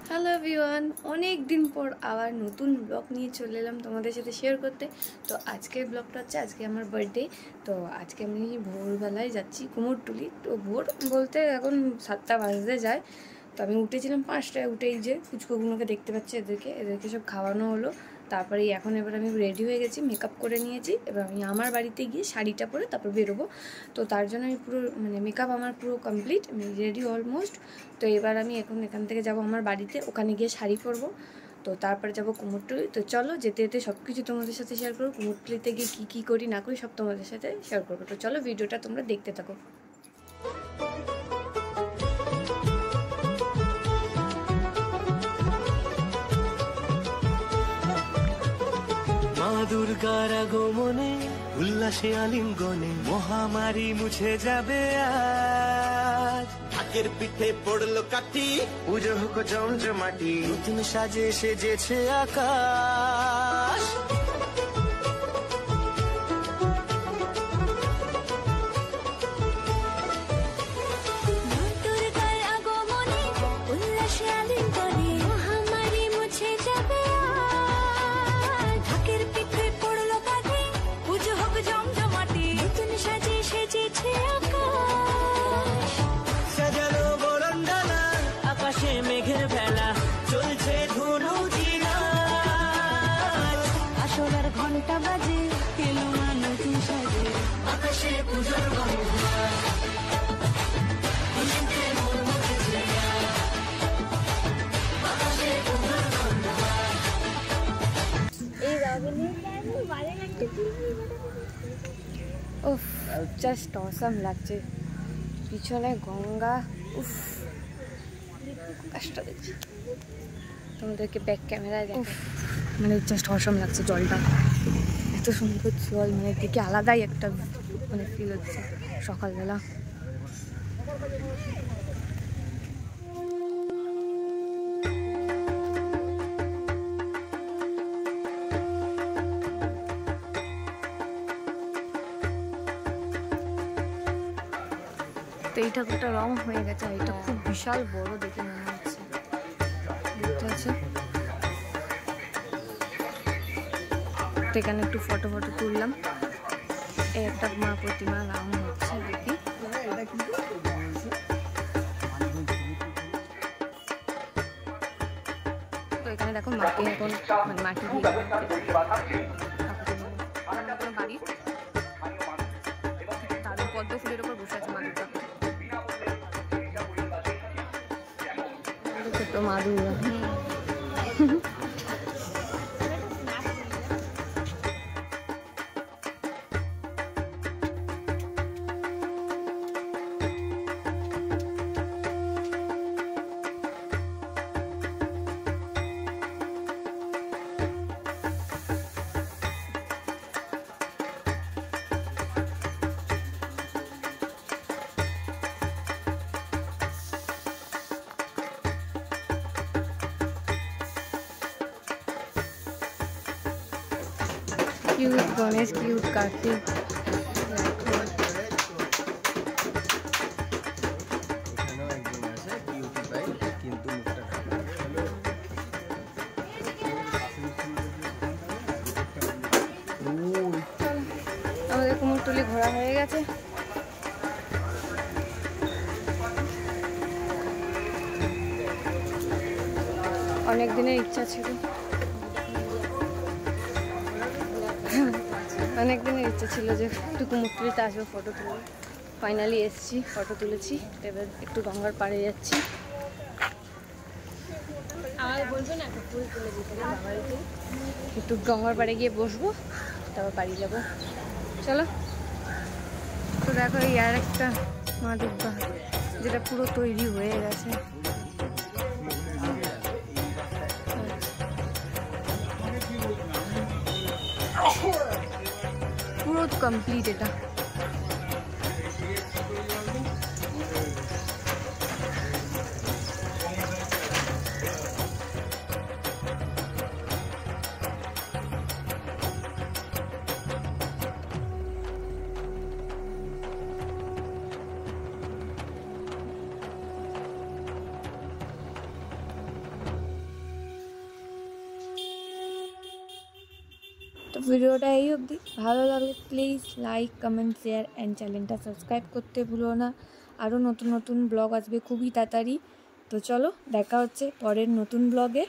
Hello everyone, অনেক দিন পর আবার নতুন ব্লগ নিয়ে চলে এলাম তোমাদের সাথে শেয়ার করতে। তো আজকের ব্লগটা হচ্ছে আজকে আমার বার্থডে। তো আজকে আমি ভোরবেলায় যাচ্ছি কুমোরটুলি। তো ভোর বলতে এখন 7টা বাজতে যায়। তো আমি উঠেছিলাম 5টায়, উঠেই যে কুচকোগুলোকে দেখতে পাচ্ছি, এদেরকে সব খাওয়ানো হলো। তারপরে এবার আমি রেডি হয়ে গেছি, মেকআপ করে নিয়েছি। এবার আমি আমার বাড়িতে গিয়ে শাড়িটা পরে তারপর বেরোবো। তো তার জন্য আমি পুরো মেকআপ আমার পুরো কমপ্লিট, আমি রেডি অলমোস্ট। তো এবার আমি এখান থেকে যাব আমার বাড়িতে, ওখানে গিয়ে শাড়ি পরবো। তো তারপরে যাবো কুমোরটুলি। তো চলো যেতে যেতে সব কিছু তোমাদের সাথে শেয়ার করবো। কুমোরটুলিতে গিয়ে কী করি না করি সব তোমাদের সাথে শেয়ার করবো। তো চলো ভিডিওটা তোমরা দেখতে থাকো। মা দুর্গার আগমনে উল্লাসে আলিঙ্গনে মহামারী মুছে যাবে আজ। ঢাকের পিঠে পড়লো কাঠি, পুজো হোক জমজমাটি, নতুন সাজে সেজেছে আকাশ। মেঘের বেলা চলছে ধনু জিনাজ, আসলার ঘন্টা বাজে এলো মানুষ সাজে, আকাশে পুজোর উফ, জাস্ট অসাম লাগছে। পিছনে গঙ্গা, উফ কাজটা দেখছি তোমাদেরকে ব্যাক ক্যামেরায় দেখো। জাস্ট অসাম লাগছে জলটা, এত সুন্দর জল, দিকে আলাদাই একটা ফিল হচ্ছে সকালবেলা। তো এই ঠাকুরটা রং হয়ে গেছে, এটা খুব বিশাল বড় দেখে মনে হচ্ছে, দেখতে আছে। তো এখানে একটু ফটো তুললাম। এই একটা মা প্রতিমা রং হচ্ছে দেখি। তো এখানে দেখো মাকে এখন মাটি দিয়ে বাড়ি, তার পদ্ম ফুলের ওপর বসে আছে মা দুর্গা। ছোট মা দুর্গা। Cute Ganesh, cute Kartik. আমাদের কুমোরটুলি ঘোরা হয়ে গেছে। অনেক দিনের ইচ্ছা ছিল, যে একটু কুমোরটুলিতে আসবো, ফটো তুলবো। ফাইনালি এসছি, ফটো তুলেছি। এবার একটু গঙ্গার পাড়ে যাচ্ছি। একটু গঙ্গার পাড়ে গিয়ে বসবো, তারপর বাড়ি যাবো। চলো। তো দেখো এই আর একটা মা দুর্গা, যেটা পুরো তৈরি হয়ে গেছে। পুরো কমপ্লিট এটা। তো ভিডিওটা এই অবধি, ভালো লাগলে please like comment share and চ্যানেলটা সাবস্ক্রাইব করতে ভুলো না। আরও নতুন নতুন ব্লগ আসবে খুবই তাড়াতাড়ি। তো চলো দেখা হচ্ছে পরের নতুন ব্লগে।